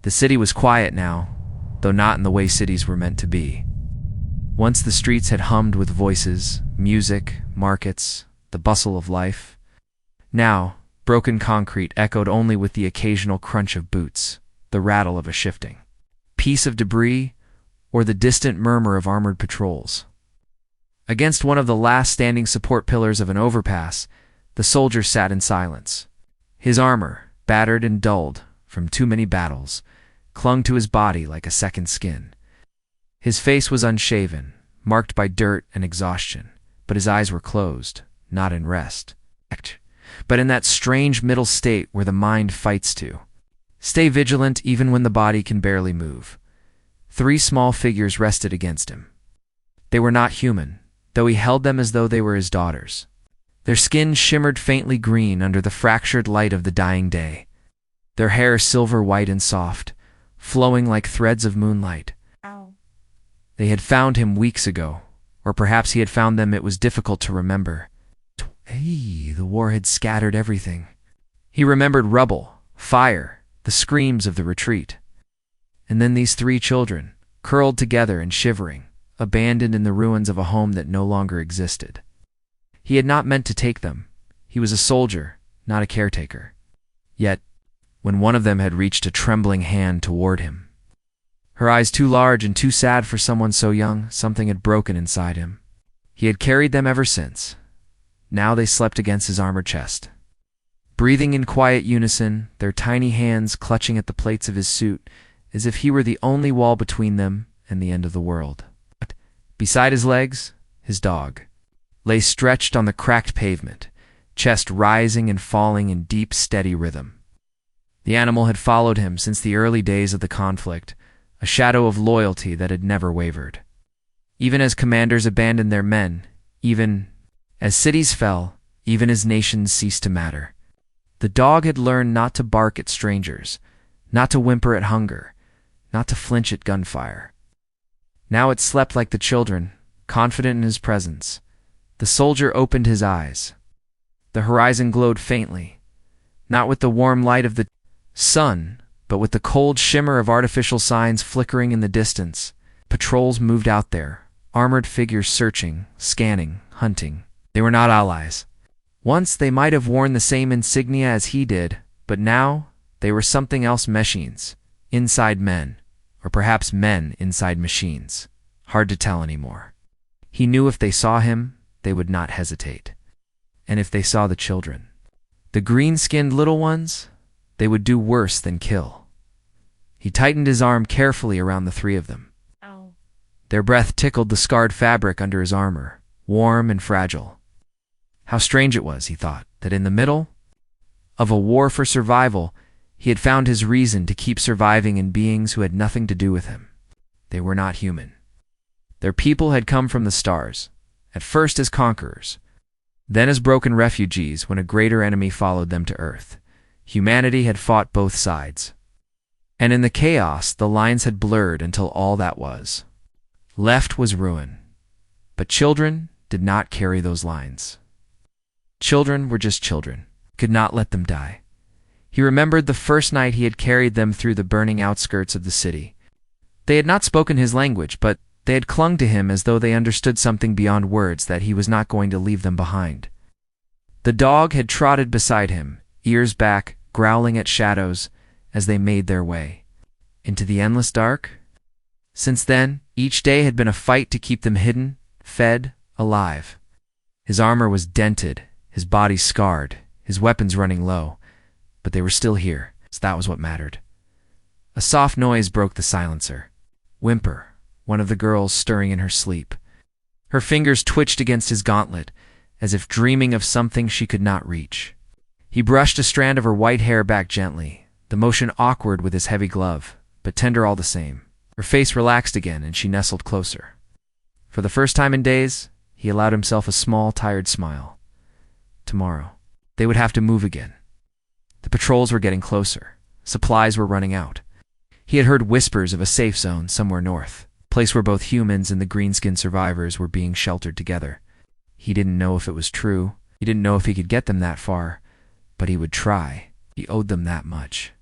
The city was quiet now, though not in the way cities were meant to be. Once the streets had hummed with voices, music, markets, the bustle of life. Now, broken concrete echoed only with the occasional crunch of boots, the rattle of a shifting piece of debris, or the distant murmur of armored patrols. Against one of the last standing support pillars of an overpass, the soldier sat in silence. His armor, battered and dulled from too many battles, clung to his body like a second skin. His face was unshaven, marked by dirt and exhaustion, but his eyes were closed, not in rest, but in that strange middle state where the mind fights to stay vigilant even when the body can barely move. 3 small figures rested against him. They were not human, though he held them as though they were his daughters. Their skin shimmered faintly green under the fractured light of the dying day, their hair silver white and soft, flowing like threads of moonlight. They had found him weeks ago, or perhaps he had found them. It was difficult to remember. The war had scattered everything. He remembered rubble, fire, the screams of the retreat. And then these 3 children, curled together and shivering, abandoned in the ruins of a home that no longer existed. He had not meant to take them. He was a soldier, not a caretaker. Yet, when one of them had reached a trembling hand toward him, her eyes too large and too sad for someone so young, something had broken inside him. He had carried them ever since. Now they slept against his armored chest, breathing in quiet unison, their tiny hands clutching at the plates of his suit, as if he were the only wall between them and the end of the world. But beside his legs, his dog lay stretched on the cracked pavement, chest rising and falling in deep, steady rhythm. The animal had followed him since the early days of the conflict, a shadow of loyalty that had never wavered. Even as commanders abandoned their men, even as cities fell, even as nations ceased to matter, the dog had learned not to bark at strangers, not to whimper at hunger, not to flinch at gunfire. Now it slept like the children, confident in his presence. The soldier opened his eyes. The horizon glowed faintly, not with the warm light of the sun, but with the cold shimmer of artificial signs flickering in the distance. Patrols moved out there, armored figures searching, scanning, hunting. They were not allies. Once they might have worn the same insignia as he did, but now they were something else. Machines, inside men, or perhaps men inside machines. Hard to tell anymore. He knew if they saw him, they would not hesitate. And if they saw the children, the green-skinned little ones, they would do worse than kill. He tightened his arm carefully around the 3 of them. Their breath tickled the scarred fabric under his armor, warm and fragile. How strange it was, he thought, that in the middle of a war for survival, he had found his reason to keep surviving in beings who had nothing to do with him. They were not human. Their people had come from the stars, at first as conquerors, then as broken refugees when a greater enemy followed them to Earth. Humanity had fought both sides. And in the chaos, the lines had blurred until all that was left was ruin. But children did not carry those lines. Children were just children, could not let them die. He remembered the first night he had carried them through the burning outskirts of the city. They had not spoken his language, but they had clung to him as though they understood something beyond words, that he was not going to leave them behind. The dog had trotted beside him, ears back, growling at shadows as they made their way into the endless dark. Since then, each day had been a fight to keep them hidden, fed, alive. His armor was dented, his body scarred, his weapons running low, but they were still here, so that was what mattered. A soft noise broke the silencer. Whimper, one of the girls stirring in her sleep. Her fingers twitched against his gauntlet, as if dreaming of something she could not reach. He brushed a strand of her white hair back gently, the motion awkward with his heavy glove, but tender all the same. Her face relaxed again, and she nestled closer. For the first time in days, he allowed himself a small, tired smile. Tomorrow, they would have to move again. The patrols were getting closer. Supplies were running out. He had heard whispers of a safe zone somewhere north, a place where both humans and the green-skinned survivors were being sheltered together. He didn't know if it was true. He didn't know if he could get them that far, but he would try. He owed them that much.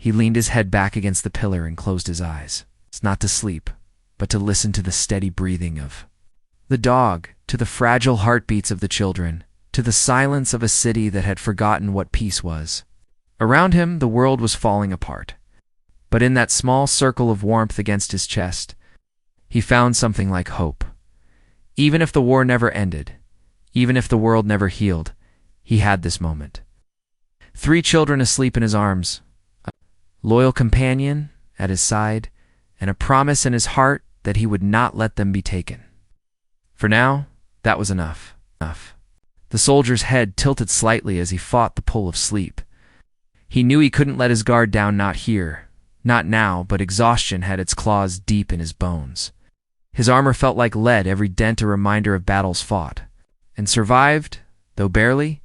He leaned his head back against the pillar and closed his eyes. It's not to sleep, but to listen to the steady breathing of the dog, to the fragile heartbeats of the children, to the silence of a city that had forgotten what peace was. Around him, the world was falling apart. But in that small circle of warmth against his chest, he found something like hope. Even if the war never ended, even if the world never healed, he had this moment. 3 children asleep in his arms, a loyal companion at his side, and a promise in his heart that he would not let them be taken. For now, that was enough. The soldier's head tilted slightly as he fought the pull of sleep. He knew he couldn't let his guard down, not here, not now, but exhaustion had its claws deep in his bones. His armor felt like lead, every dent a reminder of battles fought. And survived, though barely.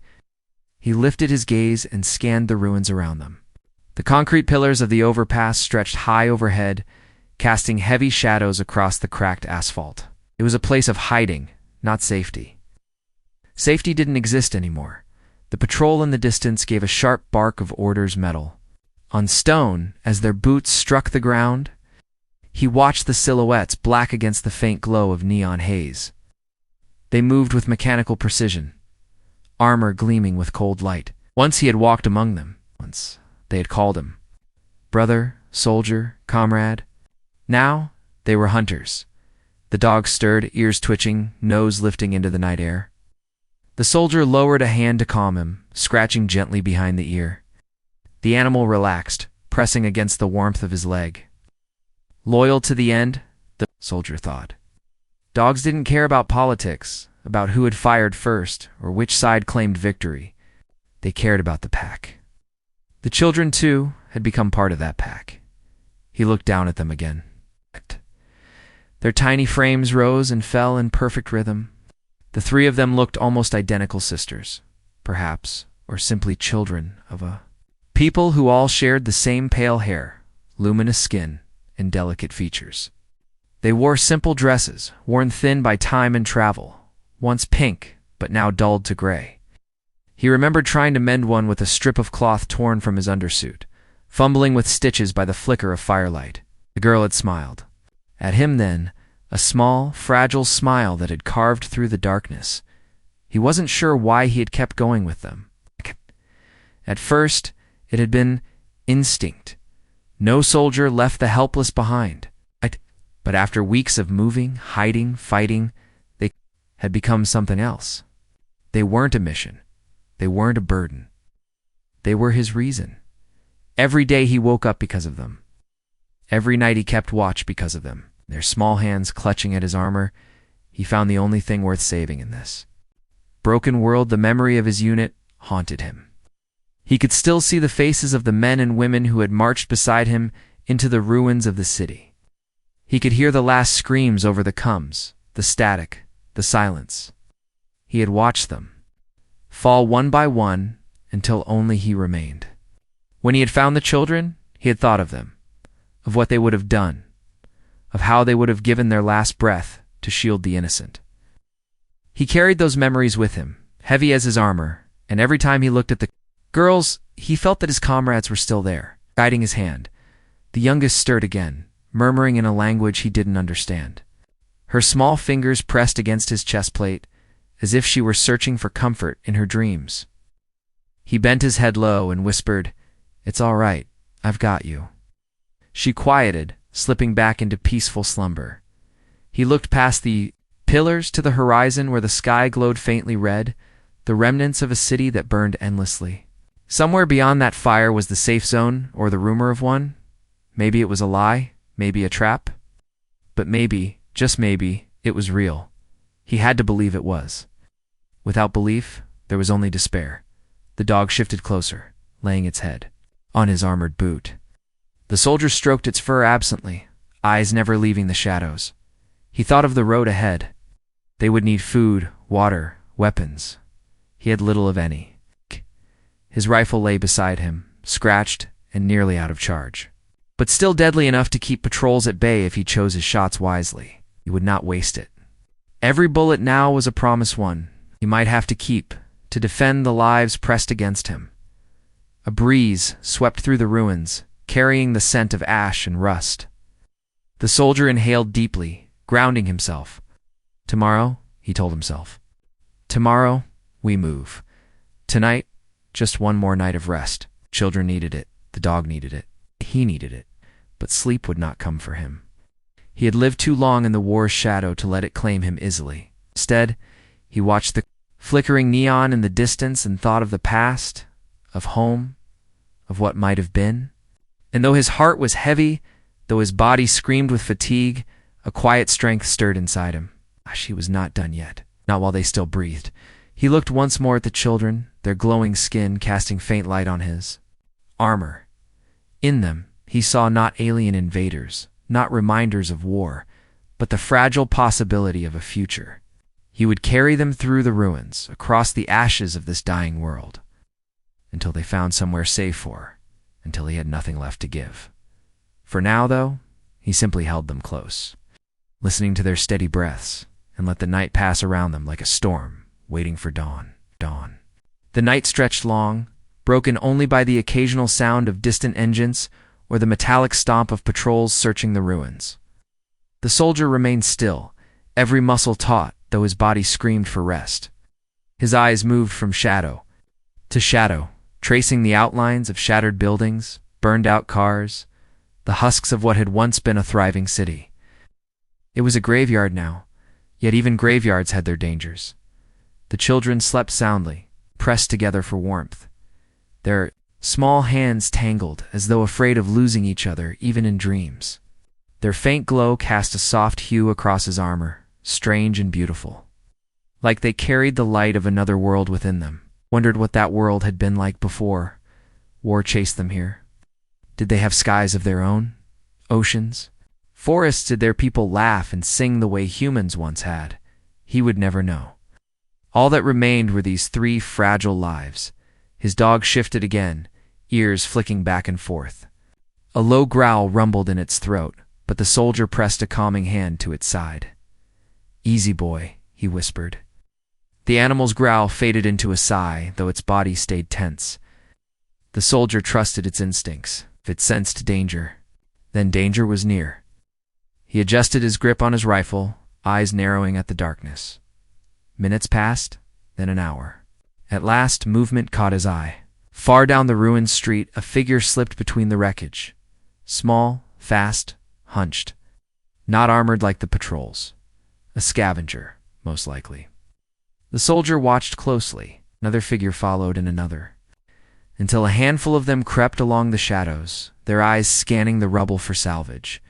He lifted his gaze and scanned the ruins around them. The concrete pillars of the overpass stretched high overhead, casting heavy shadows across the cracked asphalt. It was a place of hiding, not safety. Safety didn't exist anymore. The patrol in the distance gave a sharp bark of orders metal. On stone, as their boots struck the ground, he watched the silhouettes black against the faint glow of neon haze. They moved with mechanical precision, armor gleaming with cold light. Once he had walked among them. Once they had called him brother, soldier, comrade. Now they were hunters. The dog stirred, ears twitching, nose lifting into the night air. The soldier lowered a hand to calm him, scratching gently behind the ear. The animal relaxed, pressing against the warmth of his leg. Loyal to the end, the soldier thought. Dogs didn't care about politics, about who had fired first, or which side claimed victory. They cared about the pack. The children, too, had become part of that pack. He looked down at them again. Their tiny frames rose and fell in perfect rhythm. The 3 of them looked almost identical sisters, perhaps, or simply children of a people who all shared the same pale hair, luminous skin, and delicate features. They wore simple dresses, worn thin by time and travel, once pink, but now dulled to gray. He remembered trying to mend one with a strip of cloth torn from his undersuit, fumbling with stitches by the flicker of firelight. The girl had smiled. At him then, a small, fragile smile that had carved through the darkness. He wasn't sure why he had kept going with them. At first, it had been instinct. No soldier left the helpless behind. But after weeks of moving, hiding, fighting, they had become something else. They weren't a mission. They weren't a burden. They were his reason. Every day he woke up because of them. Every night he kept watch because of them. Their small hands clutching at his armor, he found the only thing worth saving in this broken world. The memory of his unit haunted him. He could still see the faces of the men and women who had marched beside him into the ruins of the city. He could hear the last screams over the combs, the static, the silence. He had watched them fall one by one until only he remained. When he had found the children, he had thought of them, of what they would have done, of how they would have given their last breath to shield the innocent. He carried those memories with him, heavy as his armor, and every time he looked at the girls, he felt that his comrades were still there, guiding his hand. The youngest stirred again, murmuring in a language he didn't understand. Her small fingers pressed against his chest plate, as if she were searching for comfort in her dreams. He bent his head low and whispered, "It's all right, I've got you." She quieted, slipping back into peaceful slumber. He looked past the pillars to the horizon where the sky glowed faintly red, the remnants of a city that burned endlessly. Somewhere beyond that fire was the safe zone, or the rumor of one. Maybe it was a lie, maybe a trap. But maybe, just maybe, it was real. He had to believe it was. Without belief, there was only despair. The dog shifted closer, laying its head on his armored boot. The soldier stroked its fur absently, eyes never leaving the shadows. He thought of the road ahead. They would need food, water, weapons. He had little of any. His rifle lay beside him, scratched and nearly out of charge, but still deadly enough to keep patrols at bay if he chose his shots wisely. He would not waste it. Every bullet now was a promise won. He might have to keep, to defend the lives pressed against him. A breeze swept through the ruins, carrying the scent of ash and rust. The soldier inhaled deeply, grounding himself. Tomorrow, he told himself. Tomorrow, we move. Tonight, just one more night of rest. Children needed it. The dog needed it. He needed it. But sleep would not come for him. He had lived too long in the war's shadow to let it claim him easily. Instead, he watched the flickering neon in the distance and thought of the past, of home, of what might have been. And though his heart was heavy, though his body screamed with fatigue, a quiet strength stirred inside him. She was not done yet, not while they still breathed. He looked once more at the children, their glowing skin casting faint light on his armor. In them, he saw not alien invaders, not reminders of war, but the fragile possibility of a future. He would carry them through the ruins, across the ashes of this dying world, until they found somewhere safe for, until he had nothing left to give. For now, though, he simply held them close, listening to their steady breaths, and let the night pass around them like a storm, waiting for dawn. The night stretched long, broken only by the occasional sound of distant engines or the metallic stomp of patrols searching the ruins. The soldier remained still, every muscle taut, though his body screamed for rest. His eyes moved from shadow to shadow, tracing the outlines of shattered buildings, burned-out cars, the husks of what had once been a thriving city. It was a graveyard now, yet even graveyards had their dangers. The children slept soundly, pressed together for warmth. Their small hands tangled, as though afraid of losing each other, even in dreams. Their faint glow cast a soft hue across his armor, strange and beautiful. Like they carried the light of another world within them, wondered what that world had been like before war chased them here. Did they have skies of their own? Oceans? Forests? Did their people laugh and sing the way humans once had? He would never know. All that remained were these three fragile lives. His dog shifted again, ears flicking back and forth. A low growl rumbled in its throat, but the soldier pressed a calming hand to its side. "Easy, boy," he whispered. The animal's growl faded into a sigh, though its body stayed tense. The soldier trusted its instincts. If it sensed danger, then danger was near. He adjusted his grip on his rifle, eyes narrowing at the darkness. Minutes passed, then an hour. At last, movement caught his eye. Far down the ruined street, a figure slipped between the wreckage. Small, fast, hunched. Not armored like the patrols. A scavenger, most likely. The soldier watched closely. Another figure followed and another, until a handful of them crept along the shadows, their eyes scanning the rubble for salvage.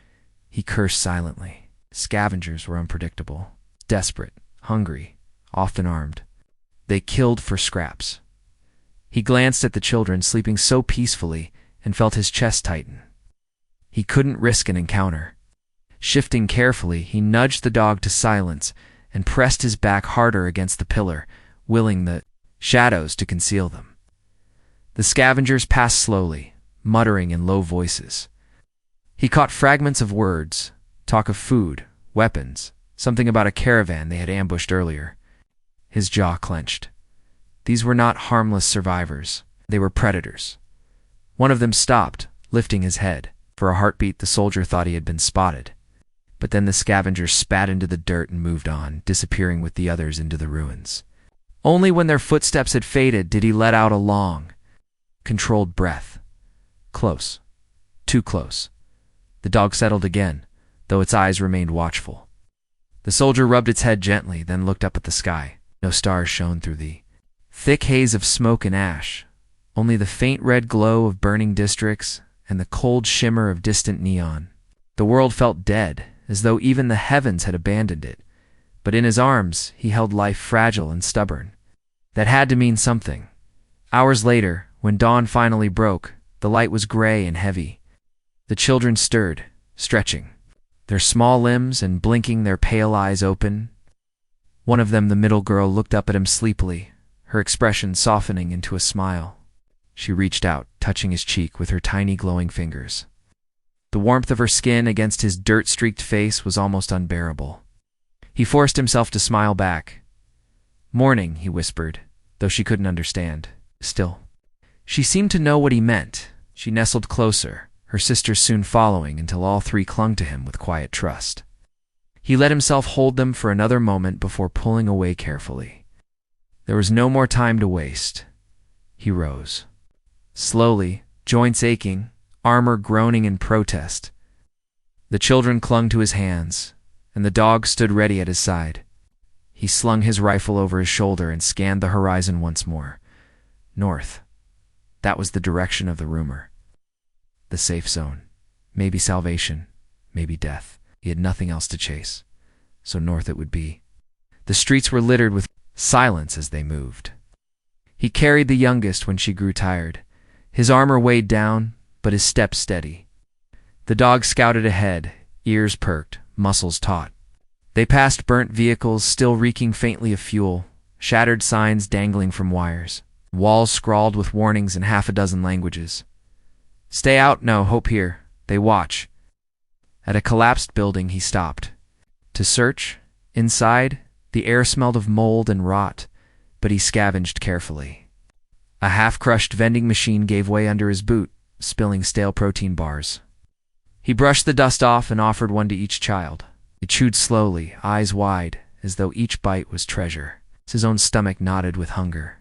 He cursed silently. Scavengers were unpredictable, desperate, hungry, often armed. They killed for scraps. He glanced at the children sleeping so peacefully and felt his chest tighten. He couldn't risk an encounter. Shifting carefully, he nudged the dog to silence and pressed his back harder against the pillar, willing the shadows to conceal them. The scavengers passed slowly, muttering in low voices. He caught fragments of words, talk of food, weapons, something about a caravan they had ambushed earlier. His jaw clenched. These were not harmless survivors. They were predators. One of them stopped, lifting his head. For a heartbeat, the soldier thought he had been spotted. But then the scavengers spat into the dirt and moved on, disappearing with the others into the ruins. Only when their footsteps had faded did he let out a long, controlled breath. Close. Too close. The dog settled again, though its eyes remained watchful. The soldier rubbed its head gently, then looked up at the sky. No stars shone through the thick haze of smoke and ash, only the faint red glow of burning districts and the cold shimmer of distant neon. The world felt dead, as though even the heavens had abandoned it. But in his arms, he held life fragile and stubborn. That had to mean something. Hours later, when dawn finally broke, the light was gray and heavy. The children stirred, stretching, their small limbs and blinking their pale eyes open. One of them, the middle girl, looked up at him sleepily, her expression softening into a smile. She reached out, touching his cheek with her tiny glowing fingers. The warmth of her skin against his dirt-streaked face was almost unbearable. He forced himself to smile back. "Morning," he whispered, though she couldn't understand. Still, she seemed to know what he meant. She nestled closer, her sisters soon following until all three clung to him with quiet trust. He let himself hold them for another moment before pulling away carefully. There was no more time to waste. He rose. Slowly, joints aching, armor groaning in protest. The children clung to his hands, and the dog stood ready at his side. He slung his rifle over his shoulder and scanned the horizon once more. North. That was the direction of the rumor. The safe zone. Maybe salvation, maybe death. He had nothing else to chase, so north it would be. The streets were littered with silence as they moved. He carried the youngest when she grew tired. His armor weighed down, but his step steady. The dog scouted ahead, ears perked, muscles taut. They passed burnt vehicles still reeking faintly of fuel, shattered signs dangling from wires, walls scrawled with warnings in half a dozen languages. Stay out, no, hope here. They watch. At a collapsed building, he stopped. To search, inside, the air smelled of mold and rot, but he scavenged carefully. A half-crushed vending machine gave way under his boot, spilling stale protein bars. He brushed the dust off and offered one to each child. He chewed slowly, eyes wide, as though each bite was treasure. His own stomach knotted with hunger.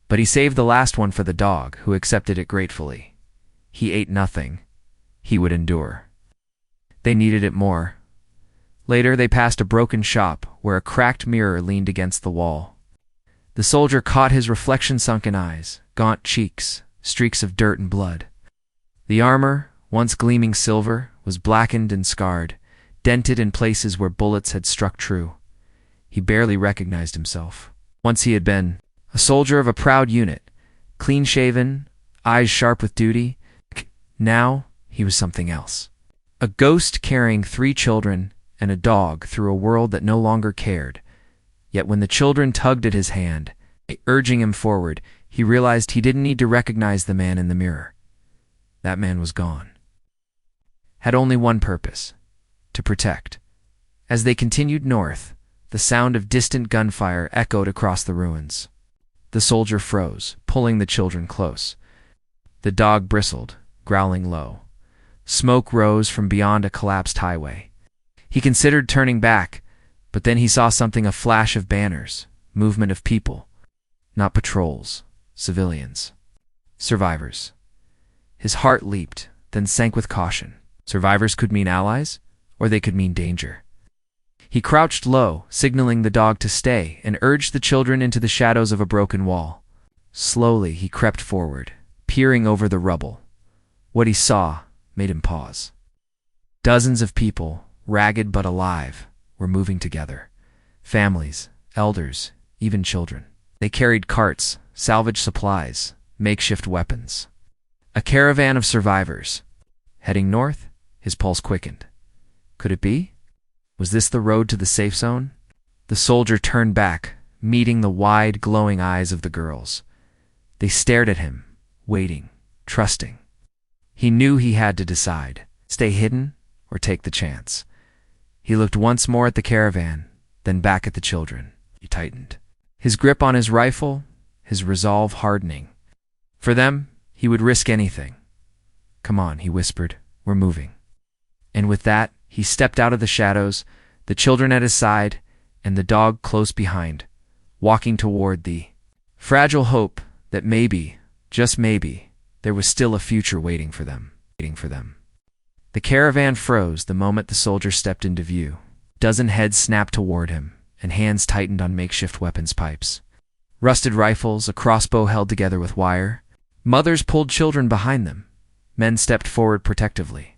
But he saved the last one for the dog, who accepted it gratefully. He ate nothing. He would endure. They needed it more. Later, they passed a broken shop where a cracked mirror leaned against the wall. The soldier caught his reflection-sunken eyes, gaunt cheeks, streaks of dirt and blood. The armor, once gleaming silver, was blackened and scarred, dented in places where bullets had struck true. He barely recognized himself. Once he had been a soldier of a proud unit, clean-shaven, eyes sharp with duty. Now he was something else. A ghost carrying 3 children and a dog through a world that no longer cared. Yet when the children tugged at his hand, urging him forward, he realized he didn't need to recognize the man in the mirror. That man was gone. Had only one purpose: to protect. As they continued north, the sound of distant gunfire echoed across the ruins. The soldier froze, pulling the children close. The dog bristled, growling low. Smoke rose from beyond a collapsed highway. He considered turning back, but then he saw something, a flash of banners, movement of people. Not patrols, civilians. Survivors. His heart leaped, then sank with caution. Survivors could mean allies, or they could mean danger. He crouched low, signaling the dog to stay, and urged the children into the shadows of a broken wall. Slowly he crept forward, peering over the rubble. What he saw made him pause. Dozens of people, ragged but alive, were moving together. Families, elders, even children. They carried carts, salvaged supplies, makeshift weapons. A caravan of survivors. Heading north, his pulse quickened. Could it be? Was this the road to the safe zone? The soldier turned back, meeting the wide, glowing eyes of the girls. They stared at him, waiting, trusting. He knew he had to decide: stay hidden or take the chance. He looked once more at the caravan, then back at the children. He tightened his grip on his rifle, his resolve hardening. For them, he would risk anything. "Come on," he whispered. "We're moving." And with that, he stepped out of the shadows, the children at his side, and the dog close behind, walking toward the fragile hope that maybe, just maybe, there was still a future waiting for them. The caravan froze the moment the soldier stepped into view. A dozen heads snapped toward him, and hands tightened on makeshift weapons pipes. Rusted rifles, a crossbow held together with wire. Mothers pulled children behind them. Men stepped forward protectively.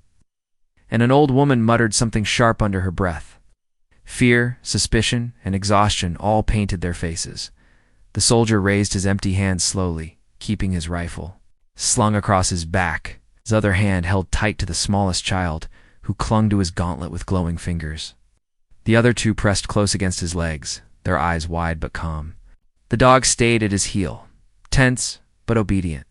And an old woman muttered something sharp under her breath. Fear, suspicion, and exhaustion all painted their faces. The soldier raised his empty hand slowly, keeping his rifle slung across his back. His other hand held tight to the smallest child, who clung to his gauntlet with glowing fingers. The other 2 pressed close against his legs, their eyes wide but calm. The dog stayed at his heel, tense but obedient.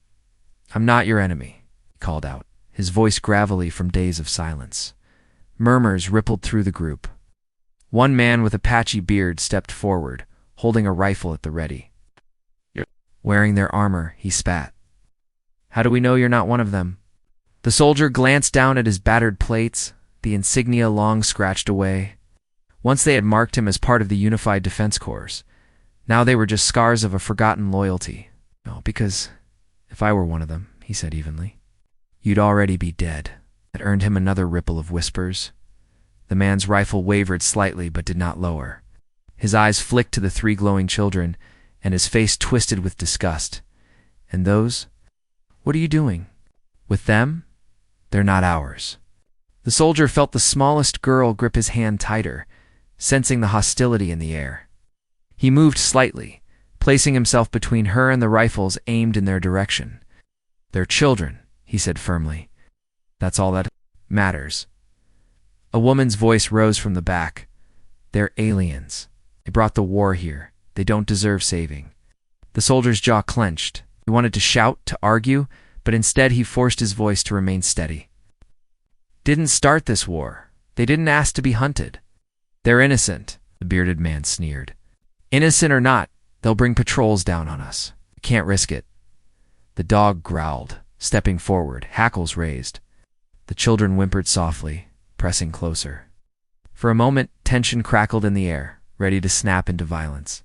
"I'm not your enemy," he called out, his voice gravelly from days of silence. Murmurs rippled through the group. One man with a patchy beard stepped forward, holding a rifle at the ready. Wearing their armor, he spat. "How do we know you're not one of them?" The soldier glanced down at his battered plates, the insignia long scratched away. Once they had marked him as part of the Unified Defense Corps. Now they were just scars of a forgotten loyalty. No, because if I were one of them, he said evenly, you'd already be dead. That earned him another ripple of whispers. The man's rifle wavered slightly but did not lower. His eyes flicked to the three glowing children, and his face twisted with disgust. And those? What are you doing? With them? They're not ours. The soldier felt the smallest girl grip his hand tighter, sensing the hostility in the air. He moved slightly, placing himself between her and the rifles aimed in their direction. They're children, he said firmly. That's all that matters. A woman's voice rose from the back. They're aliens. They brought the war here. They don't deserve saving. The soldier's jaw clenched. He wanted to shout, to argue, but instead he forced his voice to remain steady. Didn't start this war. They didn't ask to be hunted. They're innocent, the bearded man sneered. Innocent or not, they'll bring patrols down on us. We can't risk it. The dog growled, stepping forward, hackles raised. The children whimpered softly, pressing closer. For a moment, tension crackled in the air, ready to snap into violence.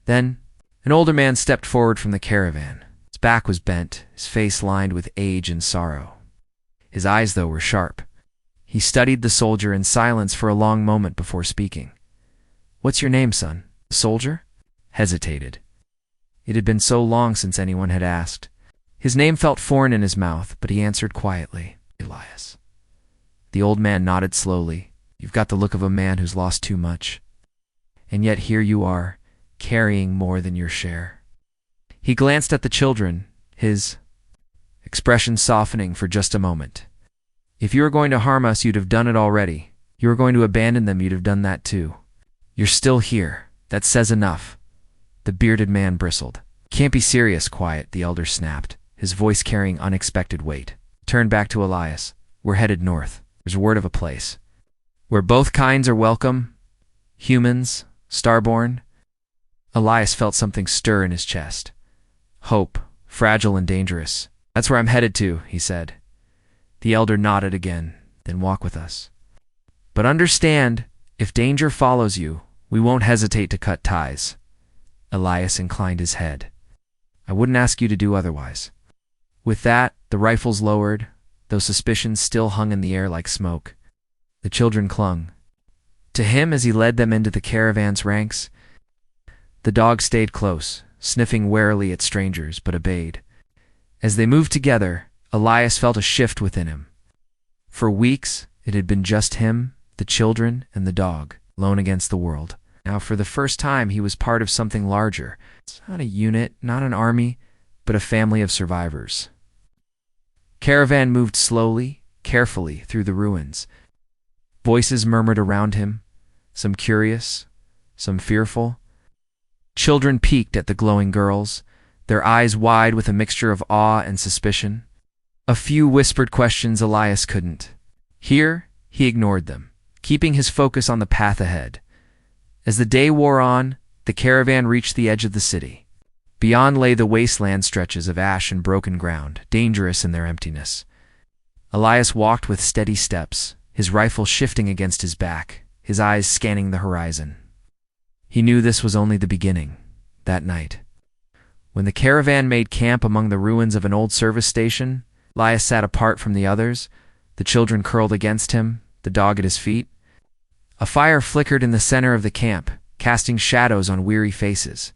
Then, an older man stepped forward from the caravan. His back was bent, his face lined with age and sorrow. His eyes, though, were sharp. He studied the soldier in silence for a long moment before speaking. What's your name, son? The soldier hesitated. It had been so long since anyone had asked. His name felt foreign in his mouth, but he answered quietly, Elias. The old man nodded slowly. You've got the look of a man who's lost too much. And yet here you are, carrying more than your share. He glanced at the children, his expression softening for just a moment. If you were going to harm us, you'd have done it already. You were going to abandon them, you'd have done that too. You're still here. That says enough. The bearded man bristled. Can't be serious, quiet, the elder snapped, his voice carrying unexpected weight. Turned back to Elias. We're headed north. There's word of a place where both kinds are welcome. Humans, starborn. Elias felt something stir in his chest. Hope, fragile and dangerous. That's where I'm headed to, he said. The elder nodded again. Then walk with us. But understand, if danger follows you, we won't hesitate to cut ties. Elias inclined his head. I wouldn't ask you to do otherwise. With that, the rifles lowered, though suspicions still hung in the air like smoke. The children clung to him as he led them into the caravan's ranks. The dog stayed close, sniffing warily at strangers, but obeyed. As they moved together, Elias felt a shift within him. For weeks, it had been just him, the children, and the dog, alone against the world. Now, for the first time, he was part of something larger. It's not a unit, not an army, but a family of survivors. Caravan moved slowly, carefully through the ruins. Voices murmured around him, some curious, some fearful. Children peeked at the glowing girls, their eyes wide with a mixture of awe and suspicion. A few whispered questions Elias couldn't hear. He ignored them, keeping his focus on the path ahead. As the day wore on, the caravan reached the edge of the city. Beyond lay the wasteland stretches of ash and broken ground, dangerous in their emptiness. Elias walked with steady steps, his rifle shifting against his back, his eyes scanning the horizon. He knew this was only the beginning. That night, when the caravan made camp among the ruins of an old service station, Elias sat apart from the others, the children curled against him, the dog at his feet. A fire flickered in the center of the camp, casting shadows on weary faces.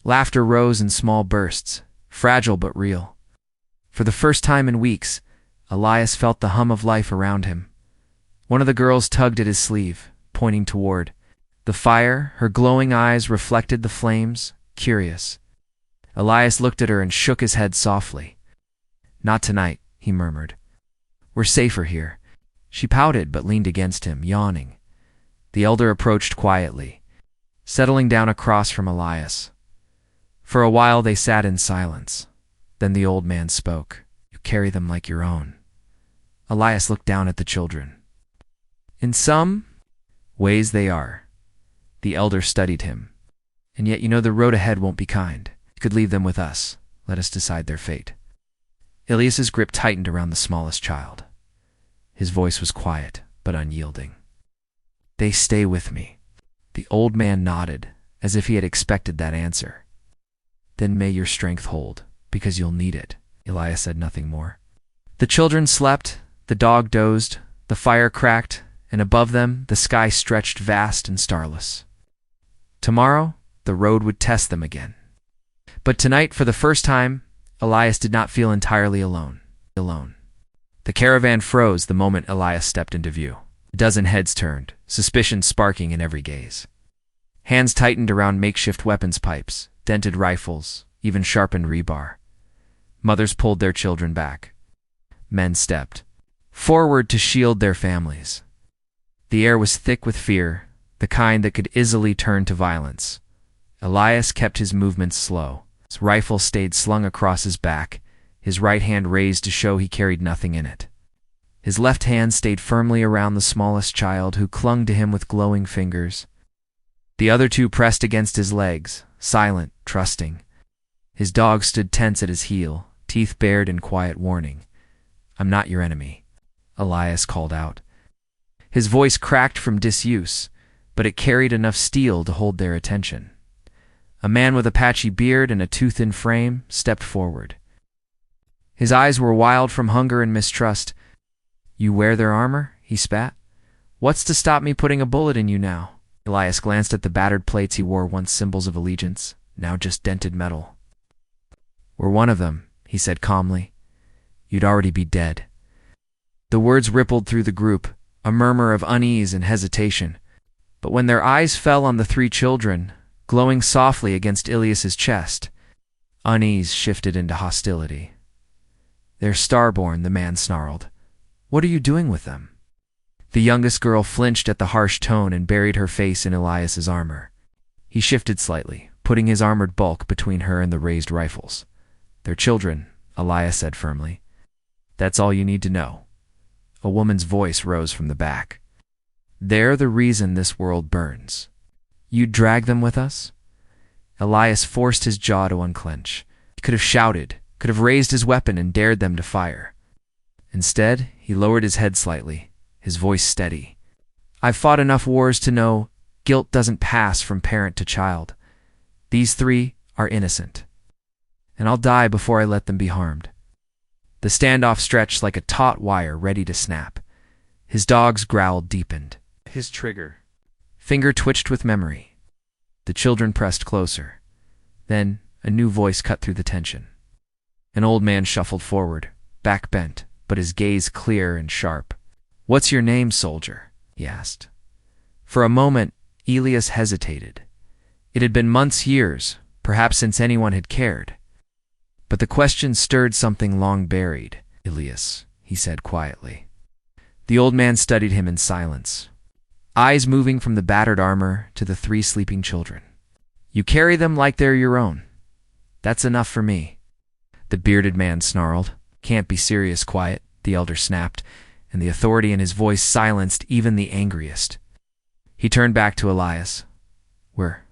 Laughter rose in small bursts, fragile but real. For the first time in weeks, Elias felt the hum of life around him. One of the girls tugged at his sleeve, pointing toward. The fire, her glowing eyes reflected the flames, curious. Elias looked at her and shook his head softly. Not tonight, he murmured. We're safer here. She pouted but leaned against him, yawning. The elder approached quietly, settling down across from Elias. For a while they sat in silence. Then the old man spoke. You carry them like your own. Elias looked down at the children. In some ways they are. The elder studied him. And yet you know the road ahead won't be kind. You could leave them with us. Let us decide their fate. Elias's grip tightened around the smallest child. His voice was quiet, but unyielding. "They stay with me." The old man nodded, as if he had expected that answer. "Then may your strength hold, because you'll need it." Elias said nothing more. The children slept, the dog dozed, the fire cracked, and above them the sky stretched vast and starless. Tomorrow, the road would test them again. But tonight, for the first time, Elias did not feel entirely alone. The caravan froze the moment Elias stepped into view. A dozen heads turned, suspicion sparking in every gaze. Hands tightened around makeshift weapons pipes, dented rifles, even sharpened rebar. Mothers pulled their children back. Men stepped forward to shield their families. The air was thick with fear, the kind that could easily turn to violence. Elias kept his movements slow. His rifle stayed slung across his back, his right hand raised to show he carried nothing in it. His left hand stayed firmly around the smallest child, who clung to him with glowing fingers. The other two pressed against his legs, silent, trusting. His dog stood tense at his heel, teeth bared in quiet warning. "I'm not your enemy," Elias called out. His voice cracked from disuse, but it carried enough steel to hold their attention. A man with a patchy beard and a too-thin frame stepped forward. His eyes were wild from hunger and mistrust. "You wear their armor?" he spat. "What's to stop me putting a bullet in you now?" Elias glanced at the battered plates he wore, once symbols of allegiance, now just dented metal. "We're one of them," he said calmly. "You'd already be dead." The words rippled through the group, a murmur of unease and hesitation. But when their eyes fell on the three children, glowing softly against Elias's chest, unease shifted into hostility. "They're starborn," the man snarled. "What are you doing with them?" The youngest girl flinched at the harsh tone and buried her face in Elias's armor. He shifted slightly, putting his armored bulk between her and the raised rifles. "They're children," Elias said firmly. "That's all you need to know." A woman's voice rose from the back. "They're the reason this world burns. You'd drag them with us?" Elias forced his jaw to unclench. He could have shouted, could have raised his weapon and dared them to fire. Instead, he lowered his head slightly, his voice steady. "I've fought enough wars to know guilt doesn't pass from parent to child. These three are innocent, and I'll die before I let them be harmed." The standoff stretched like a taut wire ready to snap. His dog's growl deepened. His trigger finger twitched with memory. The children pressed closer. Then a new voice cut through the tension. An old man shuffled forward, back bent, but his gaze clear and sharp. "What's your name, soldier?" he asked. For a moment, Elias hesitated. It had been months, years, perhaps since anyone had cared. But the question stirred something long buried. "Elias," he said quietly. The old man studied him in silence, eyes moving from the battered armor to the three sleeping children. "You carry them like they're your own. That's enough for me." The bearded man snarled. "Can't be serious, quiet," the elder snapped, and the authority in his voice silenced even the angriest. He turned back to Elias. "We're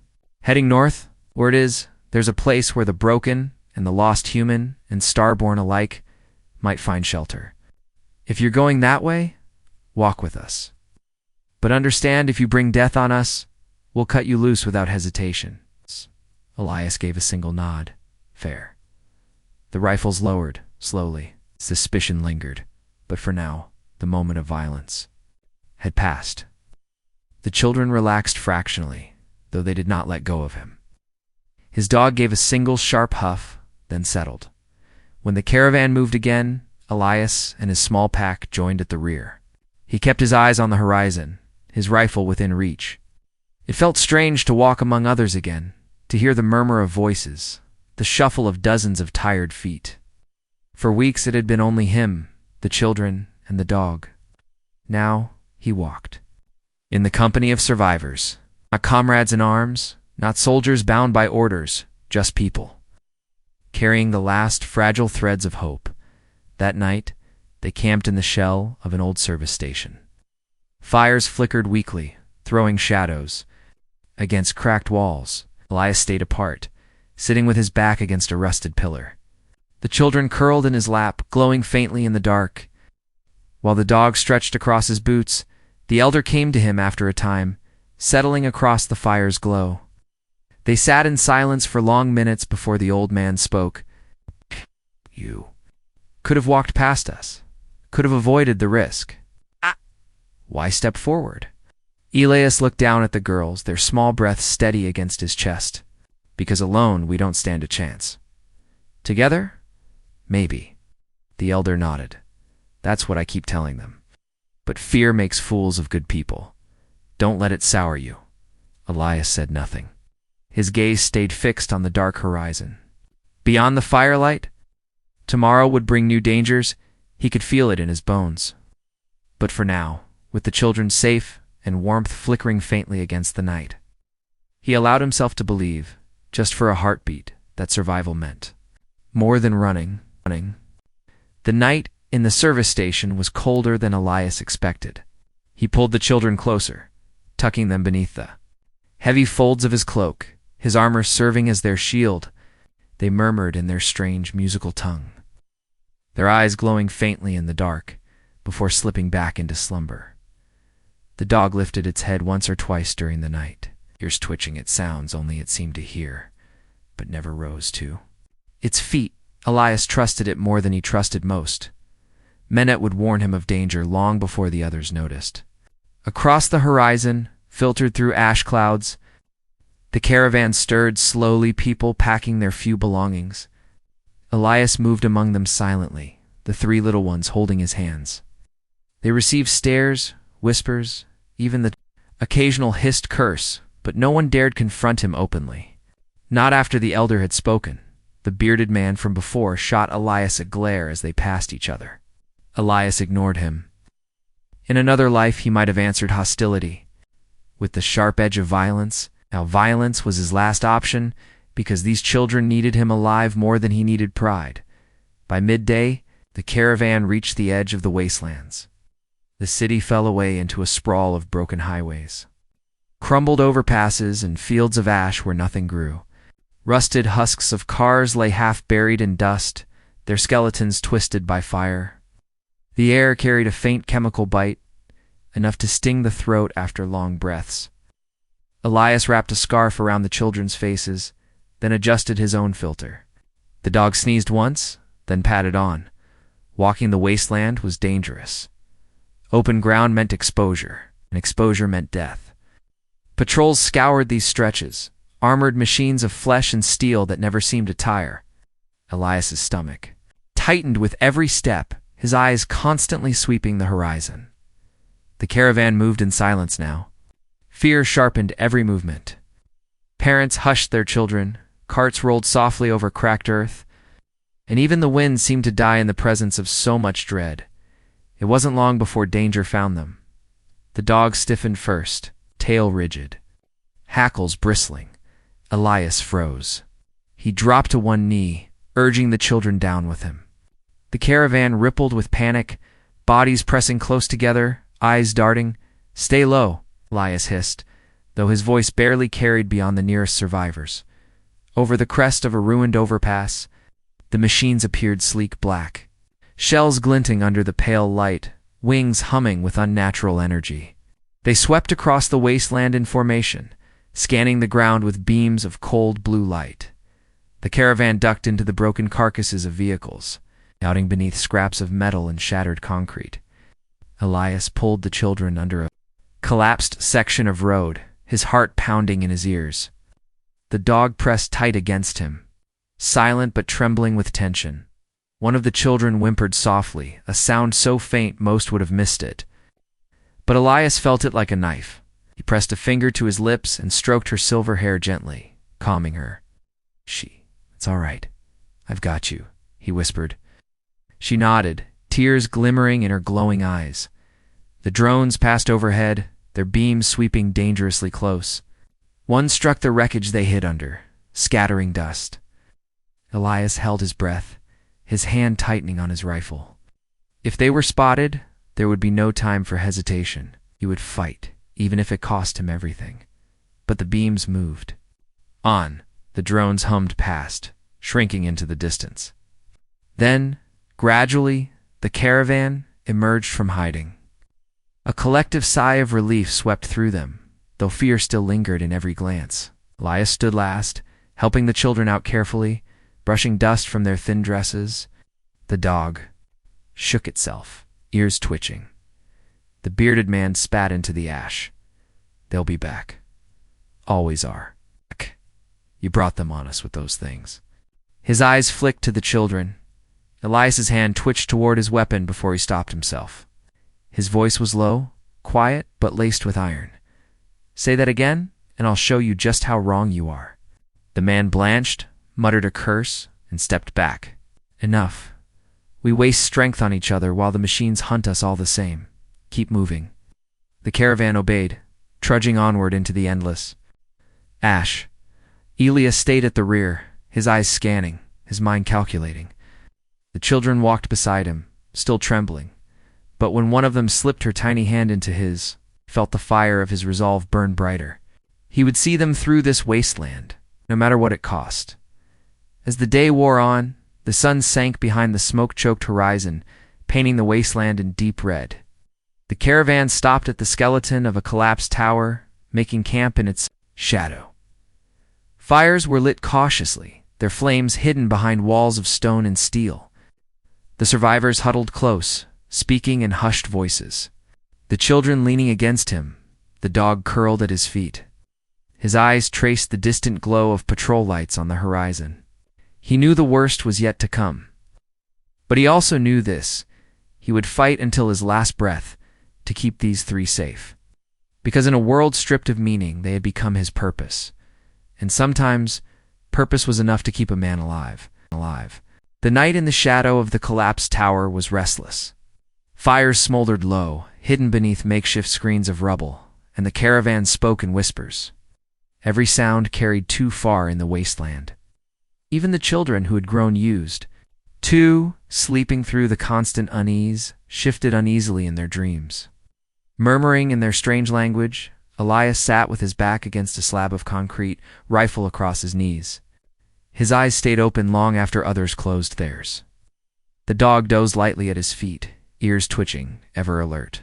heading north. Word is, there's a place where the broken and the lost human and starborn alike might find shelter. If you're going that way, walk with us. But understand, if you bring death on us, we'll cut you loose without hesitation." Elias gave a single nod. "Fair." The rifles lowered, slowly. Suspicion lingered, but for now, the moment of violence had passed. The children relaxed fractionally, though they did not let go of him. His dog gave a single sharp huff, then settled. When the caravan moved again, Elias and his small pack joined at the rear. He kept his eyes on the horizon, his rifle within reach. It felt strange to walk among others again, to hear the murmur of voices, the shuffle of dozens of tired feet. For weeks it had been only him, the children, and the dog. Now he walked. In the company of survivors, not comrades in arms, not soldiers bound by orders, just people, carrying the last fragile threads of hope. That night, they camped in the shell of an old service station. Fires flickered weakly, throwing shadows. Against cracked walls, Elias stayed apart, sitting with his back against a rusted pillar. The children curled in his lap, glowing faintly in the dark. While the dog stretched across his boots, the elder came to him after a time, settling across the fire's glow. They sat in silence for long minutes before the old man spoke. "You could have walked past us, could have avoided the risk. Why step forward?" Elias looked down at the girls, their small breaths steady against his chest. "Because alone we don't stand a chance. Together? Maybe." The elder nodded. "That's what I keep telling them. But fear makes fools of good people. Don't let it sour you." Elias said nothing. His gaze stayed fixed on the dark horizon. Beyond the firelight, tomorrow would bring new dangers. He could feel it in his bones. But for now, with the children safe and warmth flickering faintly against the night, he allowed himself to believe, just for a heartbeat, that survival meant more than running. The night in the service station was colder than Elias expected. He pulled the children closer, tucking them beneath the heavy folds of his cloak, his armor serving as their shield. They murmured in their strange musical tongue, their eyes glowing faintly in the dark before slipping back into slumber. The dog lifted its head once or twice during the night, ears twitching at sounds only it seemed to hear, but never rose to. Its feet, Elias trusted it more than he trusted most. Menet would warn him of danger long before the others noticed. Across the horizon, filtered through ash clouds, the caravan stirred slowly, people packing their few belongings. Elias moved among them silently, the three little ones holding his hands. They received stares, whispers, even the occasional hissed curse, but no one dared confront him openly. Not after the elder had spoken. The bearded man from before shot Elias a glare as they passed each other. Elias ignored him. In another life he might have answered hostility with the sharp edge of violence. Now violence was his last option because these children needed him alive more than he needed pride. By midday, the caravan reached the edge of the wastelands. The city fell away into a sprawl of broken highways, crumbled overpasses and fields of ash where nothing grew. Rusted husks of cars lay half buried in dust, their skeletons twisted by fire. The air carried a faint chemical bite, enough to sting the throat after long breaths. Elias wrapped a scarf around the children's faces, then adjusted his own filter. The dog sneezed once, then padded on. Walking the wasteland was dangerous. Open ground meant exposure, and exposure meant death. Patrols scoured these stretches, armored machines of flesh and steel that never seemed to tire. Elias's stomach tightened with every step, his eyes constantly sweeping the horizon. The caravan moved in silence now. Fear sharpened every movement. Parents hushed their children, carts rolled softly over cracked earth, and even the wind seemed to die in the presence of so much dread. It wasn't long before danger found them. The dog stiffened first, tail rigid, hackles bristling. Elias froze. He dropped to one knee, urging the children down with him. The caravan rippled with panic, bodies pressing close together, eyes darting. "Stay low," Elias hissed, though his voice barely carried beyond the nearest survivors. Over the crest of a ruined overpass, the machines appeared sleek black, shells glinting under the pale light, wings humming with unnatural energy. They swept across the wasteland in formation, scanning the ground with beams of cold blue light. The caravan ducked into the broken carcasses of vehicles, outing beneath scraps of metal and shattered concrete. Elias pulled the children under a collapsed section of road, his heart pounding in his ears. The dog pressed tight against him, silent but trembling with tension. One of the children whimpered softly, a sound so faint most would have missed it. But Elias felt it like a knife. He pressed a finger to his lips and stroked her silver hair gently, calming her. "It's all right. I've got you," he whispered. She nodded, tears glimmering in her glowing eyes. The drones passed overhead, their beams sweeping dangerously close. One struck the wreckage they hid under, scattering dust. Elias held his breath, his hand tightening on his rifle. If they were spotted, there would be no time for hesitation. He would fight, even if it cost him everything. But the beams moved. On, the drones hummed past, shrinking into the distance. Then, gradually, the caravan emerged from hiding. A collective sigh of relief swept through them, though fear still lingered in every glance. Elias stood last, helping the children out carefully, brushing dust from their thin dresses. The dog shook itself, ears twitching. The bearded man spat into the ash. They'll be back. Always are. You brought them on us with those things. His eyes flicked to the children. Elias's hand twitched toward his weapon before he stopped himself. His voice was low, quiet, but laced with iron. Say that again, and I'll show you just how wrong you are. The man blanched, muttered a curse, and stepped back. Enough. We waste strength on each other while the machines hunt us all the same. Keep moving. The caravan obeyed, trudging onward into the endless ash. Elias stayed at the rear, his eyes scanning, his mind calculating. The children walked beside him, still trembling, but when one of them slipped her tiny hand into his, felt the fire of his resolve burn brighter. He would see them through this wasteland, no matter what it cost. As the day wore on, the sun sank behind the smoke-choked horizon, painting the wasteland in deep red. The caravan stopped at the skeleton of a collapsed tower, making camp in its shadow. Fires were lit cautiously, their flames hidden behind walls of stone and steel. The survivors huddled close, speaking in hushed voices. The children leaning against him, the dog curled at his feet. His eyes traced the distant glow of patrol lights on the horizon. He knew the worst was yet to come. But he also knew this: he would fight until his last breath to keep these three safe. Because in a world stripped of meaning, they had become his purpose. And sometimes, purpose was enough to keep a man alive. The night in the shadow of the collapsed tower was restless. Fires smoldered low, hidden beneath makeshift screens of rubble, and the caravan spoke in whispers. Every sound carried too far in the wasteland. Even the children who had grown used to sleeping through the constant unease shifted uneasily in their dreams. Murmuring in their strange language, Elias sat with his back against a slab of concrete, rifle across his knees. His eyes stayed open long after others closed theirs. The dog dozed lightly at his feet, ears twitching, ever alert.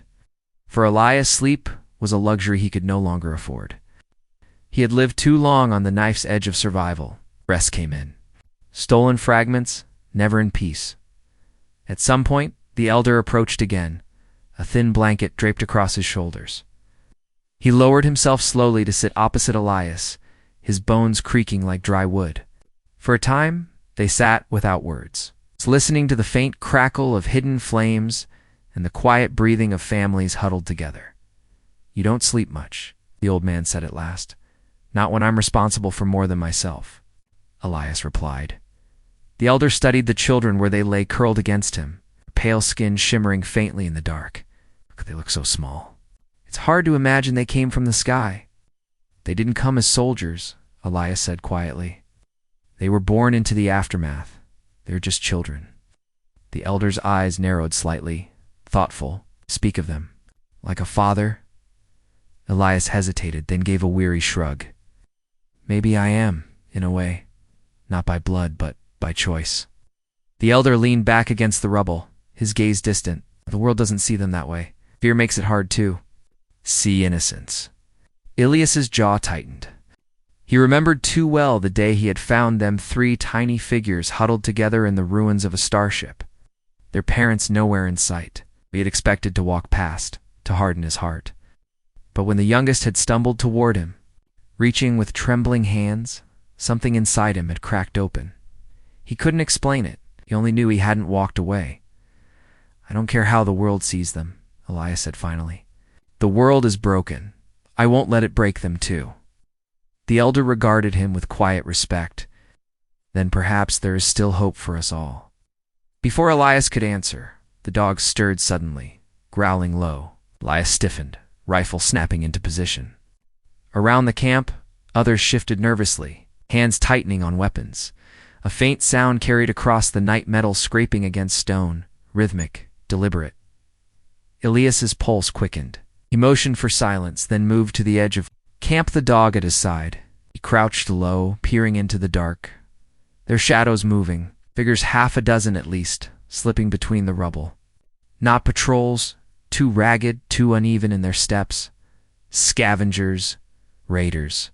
For Elias, sleep was a luxury he could no longer afford. He had lived too long on the knife's edge of survival. Rest came in. Stolen fragments, never in peace. At some point, the elder approached again, a thin blanket draped across his shoulders. He lowered himself slowly to sit opposite Elias, his bones creaking like dry wood. For a time, they sat without words, listening to the faint crackle of hidden flames and the quiet breathing of families huddled together. "You don't sleep much," the old man said at last. "Not when I'm responsible for more than myself," Elias replied. The elder studied the children where they lay curled against him, pale skin shimmering faintly in the dark. They look so small. It's hard to imagine they came from the sky. "They didn't come as soldiers," Elias said quietly. "They were born into the aftermath. They're just children." The elder's eyes narrowed slightly, thoughtful. "Speak of them. Like a father?" Elias hesitated, then gave a weary shrug. "Maybe I am, in a way. Not by blood, but by choice." The elder leaned back against the rubble, his gaze distant. "The world doesn't see them that way. Fear makes it hard, too." "See innocence." Elias's jaw tightened. He remembered too well the day he had found them three tiny figures huddled together in the ruins of a starship. Their parents nowhere in sight. He had expected to walk past, to harden his heart. But when the youngest had stumbled toward him, reaching with trembling hands, something inside him had cracked open. He couldn't explain it. He only knew he hadn't walked away. "I don't care how the world sees them," Elias said finally. "The world is broken. I won't let it break them too." The elder regarded him with quiet respect. "Then perhaps there is still hope for us all." Before Elias could answer, the dog stirred suddenly, growling low. Elias stiffened, rifle snapping into position. Around the camp, others shifted nervously, hands tightening on weapons. A faint sound carried across the night, metal scraping against stone, rhythmic, deliberate. Elias's pulse quickened. He motioned for silence, then moved to the edge of camp, the dog at his side. He crouched low, peering into the dark, their shadows moving, Figures half a dozen at least, slipping between the rubble. Not patrols, too ragged, too uneven in their steps. Scavengers, raiders.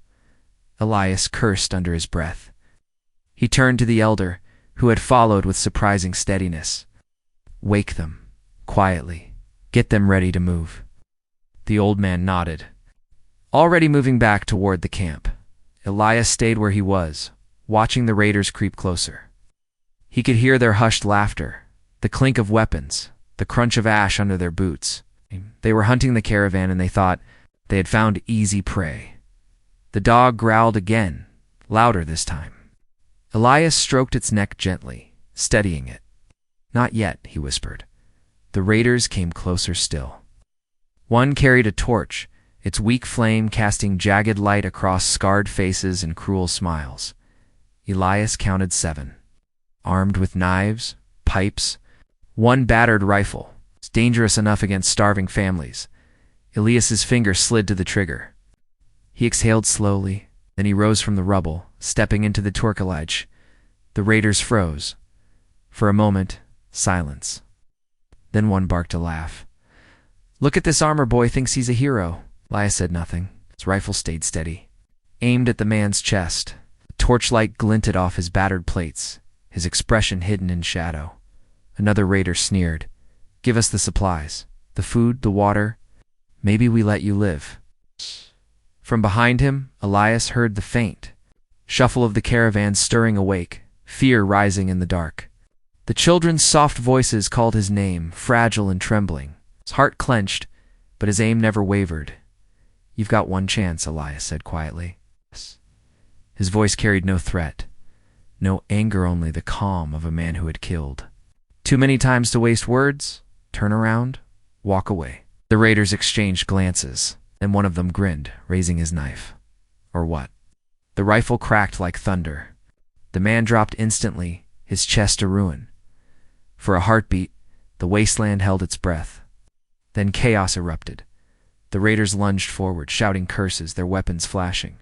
Elias cursed under his breath. He turned to the elder, who had followed with surprising steadiness. "Wake them, quietly. Get them ready to move." The old man nodded. Already moving back toward the camp, Elias stayed where he was, watching the raiders creep closer. He could hear their hushed laughter, the clink of weapons, the crunch of ash under their boots. They were hunting the caravan and they thought they had found easy prey. The dog growled again, louder this time. Elias stroked its neck gently, steadying it. "Not yet," he whispered. The raiders came closer still. One carried a torch, its weak flame casting jagged light across scarred faces and cruel smiles. Elias counted 7. Armed with knives, pipes, one battered rifle. It's dangerous enough against starving families. Elias's finger slid to the trigger. He exhaled slowly, then he rose from the rubble, stepping into the tuercalage. The raiders froze. For a moment, silence. Then one barked a laugh. "Look at this armor boy, thinks he's a hero." Elias said nothing. His rifle stayed steady. Aimed at the man's chest. The torchlight glinted off his battered plates, his expression hidden in shadow. Another raider sneered. "Give us the supplies. The food, the water. Maybe we let you live." From behind him, Elias heard the faint shuffle of the caravan stirring awake, fear rising in the dark. The children's soft voices called his name, fragile and trembling. His heart clenched, but his aim never wavered. "You've got one chance," Elias said quietly. His voice carried no threat, no anger, only the calm of a man who had killed. "Too many times to waste words. Turn around, walk away." The raiders exchanged glances, then one of them grinned, raising his knife. Or what? The rifle cracked like thunder. The man dropped instantly, his chest a ruin. For a heartbeat, the wasteland held its breath. Then chaos erupted. The raiders lunged forward, shouting curses, their weapons flashing.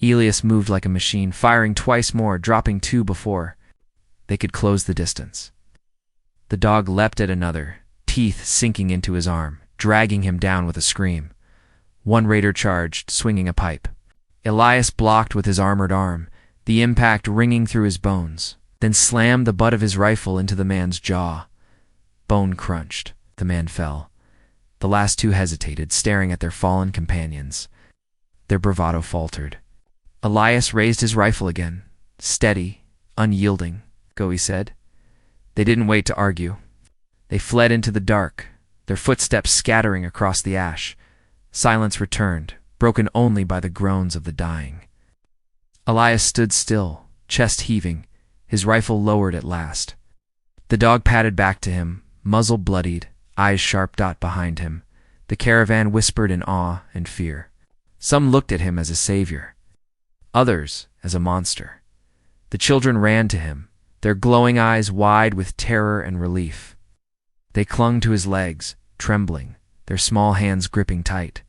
Elias moved like a machine, firing twice more, dropping 2 before they could close the distance. The dog leapt at another, teeth sinking into his arm, dragging him down with a scream. One raider charged, swinging a pipe. Elias blocked with his armored arm, the impact ringing through his bones, then slammed the butt of his rifle into the man's jaw. Bone crunched. The man fell. The last 2 hesitated, staring at their fallen companions. Their bravado faltered. Elias raised his rifle again, steady, unyielding. "Go," he said. They didn't wait to argue. They fled into the dark, their footsteps scattering across the ash. Silence returned, broken only by the groans of the dying. Elias stood still, chest heaving, his rifle lowered at last. The dog padded back to him, muzzle bloodied, eyes sharp dot behind him. The caravan whispered in awe and fear. Some looked at him as a savior, others as a monster. The children ran to him, their glowing eyes wide with terror and relief. They clung to his legs, trembling, their small hands gripping tight.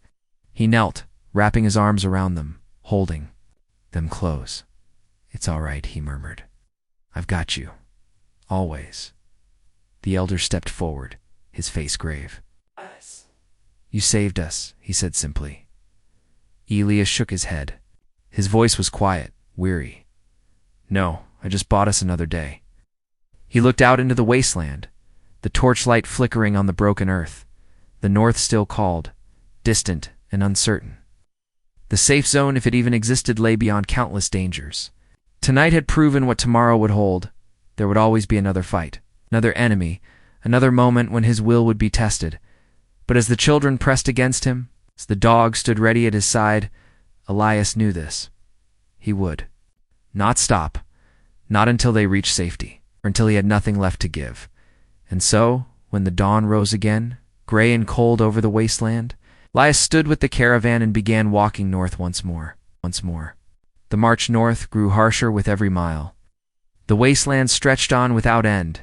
He knelt, wrapping his arms around them, holding them close. "It's all right," he murmured. "I've got you. Always." The elder stepped forward, his face grave. "You saved us," he said simply. Elias shook his head. His voice was quiet, weary. "No, I just bought us another day." He looked out into the wasteland, the torchlight flickering on the broken earth. The north still called, distant and uncertain. The safe zone, if it even existed, lay beyond countless dangers. Tonight had proven what tomorrow would hold. There would always be another fight, another enemy, another moment when his will would be tested. But as the children pressed against him, as the dog stood ready at his side, Elias knew this. He would not stop, not until they reached safety, or until he had nothing left to give. And so, when the dawn rose again, gray and cold over the wasteland, Elias stood with the caravan and began walking north once more. The march north grew harsher with every mile. The wasteland stretched on without end,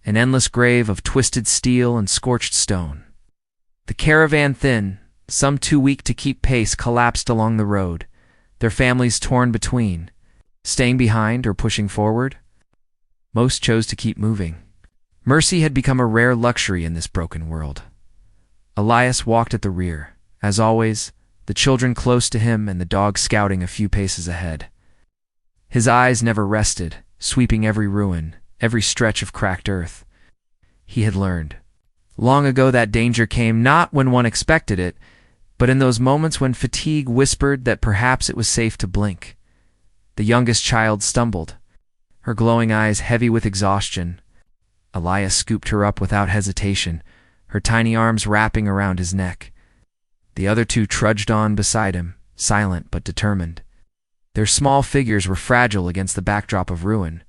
an endless grave of twisted steel and scorched stone. The caravan, thin, some too weak to keep pace, collapsed along the road, their families torn between, staying behind or pushing forward. Most chose to keep moving. Mercy had become a rare luxury in this broken world. Elias walked at the rear, as always, the children close to him and the dog scouting a few paces ahead. His eyes never rested, sweeping every ruin, every stretch of cracked earth. He had learned long ago that danger came not when one expected it, but in those moments when fatigue whispered that perhaps it was safe to blink. The youngest child stumbled, her glowing eyes heavy with exhaustion. Elias scooped her up without hesitation, her tiny arms wrapping around his neck. The other two trudged on beside him, silent but determined. Their small figures were fragile against the backdrop of ruin,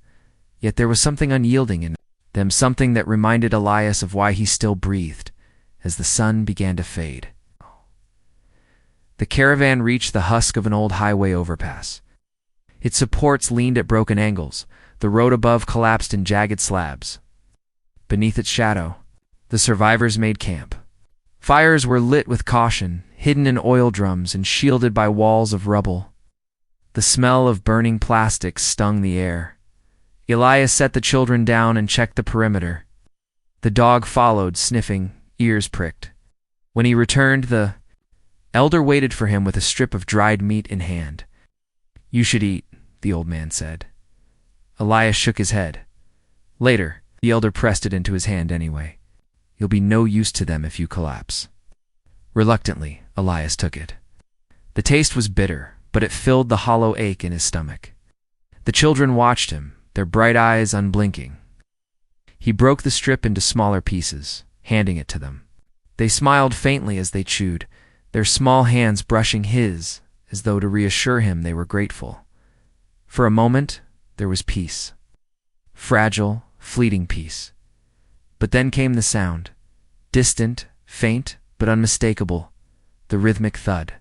yet there was something unyielding in them, something that reminded Elias of why he still breathed, as the sun began to fade. The caravan reached the husk of an old highway overpass. Its supports leaned at broken angles, the road above collapsed in jagged slabs. Beneath its shadow, the survivors made camp. Fires were lit with caution, hidden in oil drums and shielded by walls of rubble. The smell of burning plastic stung the air. Elias set the children down and checked the perimeter. The dog followed, sniffing, ears pricked. When he returned, the elder waited for him with a strip of dried meat in hand. "You should eat," the old man said. Elias shook his head. Later, the elder pressed it into his hand anyway. "You'll be no use to them if you collapse." Reluctantly, Elias took it. The taste was bitter, but it filled the hollow ache in his stomach. The children watched him, their bright eyes unblinking. He broke the strip into smaller pieces, handing it to them. They smiled faintly as they chewed, their small hands brushing his, as though to reassure him they were grateful. For a moment, there was peace. Fragile, fleeting peace. But then came the sound, distant, faint, but unmistakable, the rhythmic thud.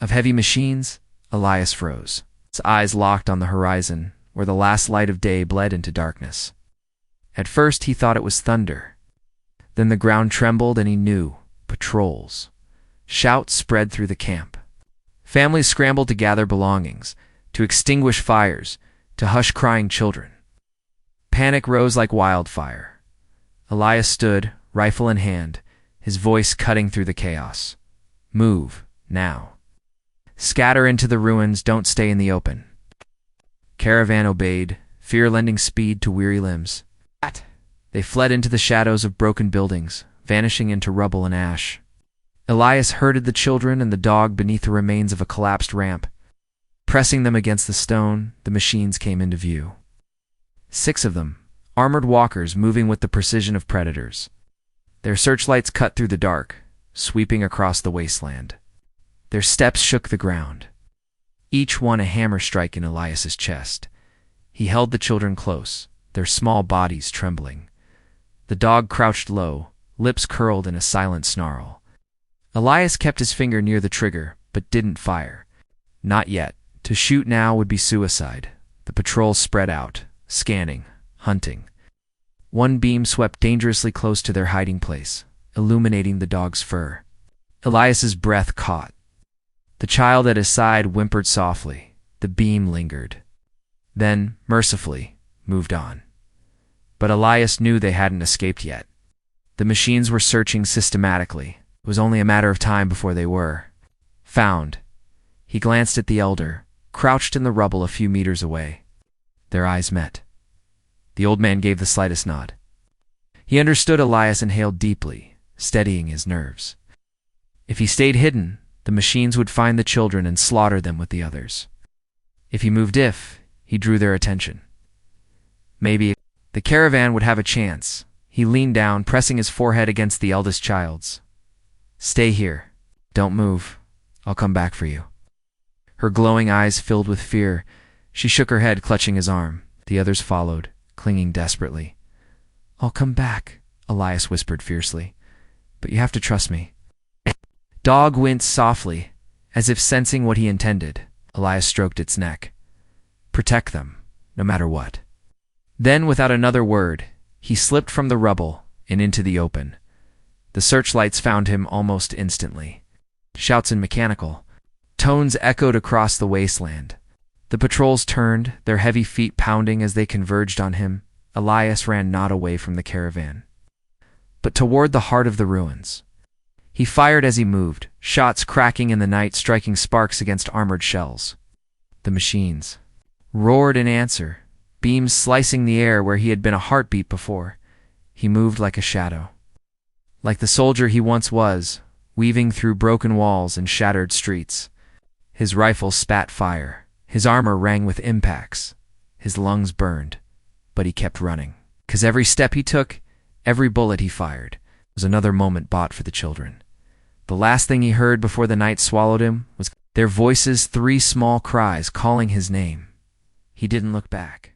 Of heavy machines, Elias froze. His eyes locked on the horizon, where the last light of day bled into darkness. At first he thought it was thunder. Then the ground trembled and he knew, patrols. Shouts spread through the camp. Families scrambled to gather belongings, to extinguish fires, to hush crying children. Panic rose like wildfire. Elias stood, rifle in hand, his voice cutting through the chaos. "Move, now. Scatter into the ruins, don't stay in the open." Caravan obeyed, fear lending speed to weary limbs. They fled into the shadows of broken buildings, vanishing into rubble and ash. Elias herded the children and the dog beneath the remains of a collapsed ramp. Pressing them against the stone, the machines came into view. 6 of them, armored walkers moving with the precision of predators. Their searchlights cut through the dark, sweeping across the wasteland. Their steps shook the ground. Each one a hammer strike in Elias's chest. He held the children close, their small bodies trembling. The dog crouched low, lips curled in a silent snarl. Elias kept his finger near the trigger, but didn't fire. Not yet. To shoot now would be suicide. The patrol spread out, scanning, hunting. One beam swept dangerously close to their hiding place, illuminating the dog's fur. Elias's breath caught. The child at his side whimpered softly. The beam lingered. Then, mercifully, moved on. But Elias knew they hadn't escaped yet. The machines were searching systematically. It was only a matter of time before they were found. He glanced at the elder, crouched in the rubble a few meters away. Their eyes met. The old man gave the slightest nod. He understood. Elias inhaled deeply, steadying his nerves. If he stayed hidden, the machines would find the children and slaughter them with the others. If he moved, he drew their attention. Maybe the caravan would have a chance. He leaned down, pressing his forehead against the eldest child's. "Stay here. Don't move. I'll come back for you." Her glowing eyes filled with fear. She shook her head, clutching his arm. The others followed, clinging desperately. "I'll come back," Elias whispered fiercely. "But you have to trust me." Dog winced softly, as if sensing what he intended. Elias stroked its neck. "Protect them, no matter what." Then, without another word, he slipped from the rubble and into the open. The searchlights found him almost instantly. Shouts and mechanical tones echoed across the wasteland. The patrols turned, their heavy feet pounding as they converged on him, Elias ran not away from the caravan, but toward the heart of the ruins. He fired as he moved, shots cracking in the night, striking sparks against armored shells. The machines roared in answer, beams slicing the air where he had been a heartbeat before. He moved like a shadow, like the soldier he once was, weaving through broken walls and shattered streets. His rifle spat fire, his armor rang with impacts, his lungs burned, but he kept running. 'Cause every step he took, every bullet he fired, was another moment bought for the children. The last thing he heard before the night swallowed him was their voices, 3 small cries calling his name. He didn't look back.